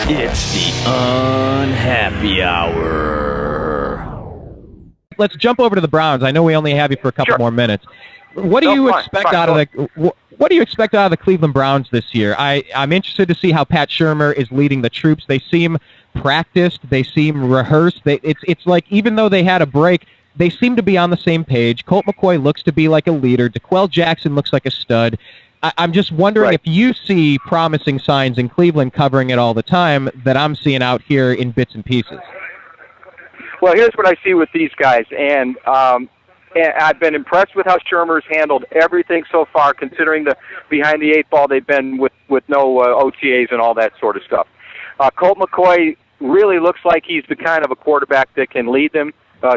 It's the Unhappy Hour. Let's jump over to the Browns. I know we only have you for a couple more minutes. What do you expect out of the Cleveland Browns this year? I'm interested to see how Pat Shurmur is leading the troops. They seem practiced. They seem rehearsed. It's like even though they had a break, they seem to be on the same page. Colt McCoy looks to be like a leader. DeQuell Jackson looks like a stud. I'm just wondering if you see promising signs in Cleveland covering it all the time that I'm seeing out here in bits and pieces. Well, here's what I see with these guys, and I've been impressed with how Shurmur's handled everything so far, considering the behind the eight ball they've been with no OTAs and all that sort of stuff. Colt McCoy really looks like he's the kind of a quarterback that can lead them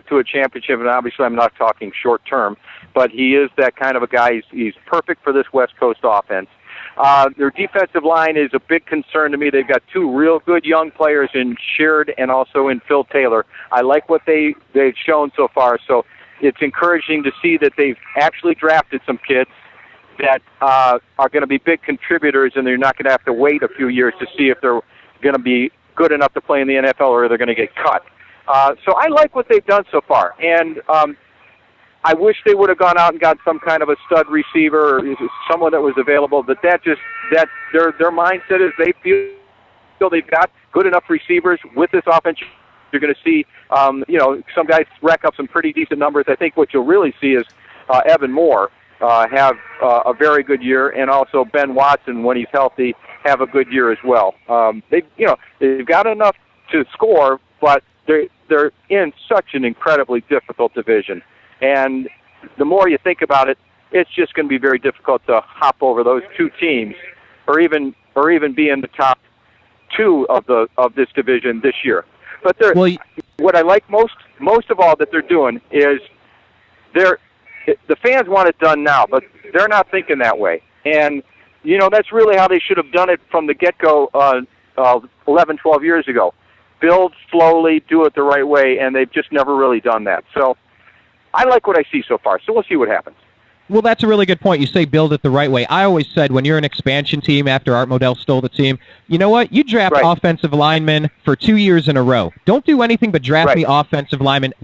to a championship, and obviously I'm not talking short term, but he is that kind of a guy. He's perfect for this West Coast offense. Their defensive line is a big concern to me. They've got two real good young players in Sheard and also in Phil Taylor. I like what they've shown so far, so it's encouraging to see that they've actually drafted some kids that are going to be big contributors, and they're not going to have to wait a few years to see if they're going to be good enough to play in the NFL or they're going to get cut. So I like what they've done so far, and I wish they would have gone out and got some kind of a stud receiver or someone that was available. But their mindset is they feel they've got good enough receivers with this offense. You're going to see, some guys rack up some pretty decent numbers. I think what you'll really see is Evan Moore have a very good year, and also Ben Watson, when he's healthy, have a good year as well. They've got enough to score, but they're in such an incredibly difficult division. And the more you think about it, it's just going to be very difficult to hop over those two teams, or even be in the top two of this division this year. But what I like most of all that they're doing is the fans want it done now, but they're not thinking that way. And that's really how they should have done it from the get-go 11, 12 years ago. Build slowly, do it the right way, and they've just never really done that. So I like what I see so far, so we'll see what happens. Well, that's a really good point. You say build it the right way. I always said when you're an expansion team after Art Modell stole the team, you know what? You draft offensive linemen for 2 years in a row. Don't do anything but draft the offensive linemen.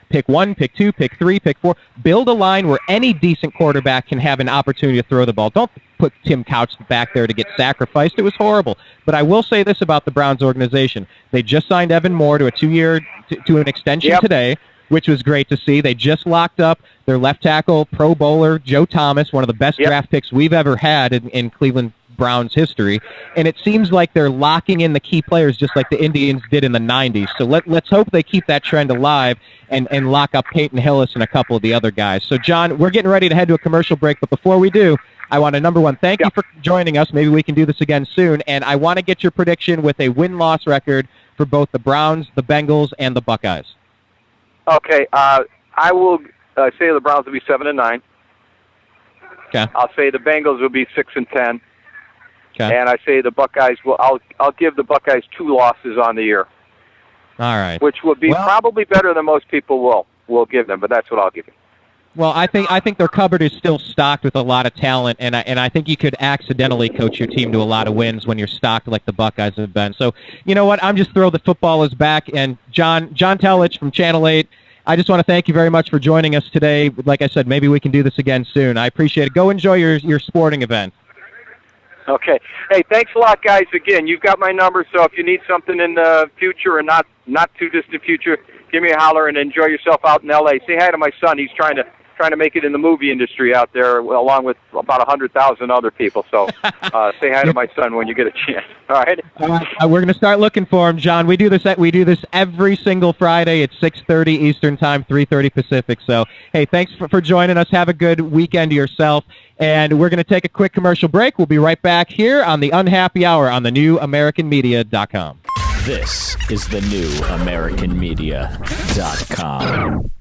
Pick 1, pick 2, pick 3, pick 4. Build a line where any decent quarterback can have an opportunity to throw the ball. Don't put Tim Couch back there to get sacrificed. It was horrible. But I will say this about the Browns organization. They just signed Evan Moore to a 2-year to an extension today, which was great to see. They just locked up their left tackle, Pro Bowler, Joe Thomas, one of the best draft picks we've ever had in Cleveland Browns history. And it seems like they're locking in the key players just like the Indians did in the 90s. So let's hope they keep that trend alive and lock up Peyton Hillis and a couple of the other guys. So, John, we're getting ready to head to a commercial break, but before we do, I want to, number one, thank you for joining us. Maybe we can do this again soon. And I want to get your prediction with a win-loss record for both the Browns, the Bengals, and the Buckeyes. Okay, I will say the Browns will be 7-9. Okay. I'll say the Bengals will be 6-10. Okay. And I say the Buckeyes will. I'll give the Buckeyes 2 losses on the year. All right. Which would be probably better than most people will give them, but that's what I'll give you. Well, I think their cupboard is still stocked with a lot of talent, and I think you could accidentally coach your team to a lot of wins when you're stocked like the Buckeyes have been. So, you know what? I'm just thrilled that football is back. And John Telich from Channel 8, I just want to thank you very much for joining us today. Like I said, maybe we can do this again soon. I appreciate it. Go enjoy your sporting event. Okay. Hey, thanks a lot, guys. Again, you've got my number, so if you need something in the future or not too distant future, give me a holler and enjoy yourself out in L.A. Say hi to my son. He's trying to make it in the movie industry out there, along with about 100,000 other people. So say hi to my son when you get a chance. All right. We're going to start looking for him, John. We do this every single Friday at 6:30 Eastern Time, 3:30 Pacific. So, hey, thanks for joining us. Have a good weekend to yourself. And we're going to take a quick commercial break. We'll be right back here on the Unhappy Hour on the NewAmericanMedia.com. This is the NewAmericanMedia.com.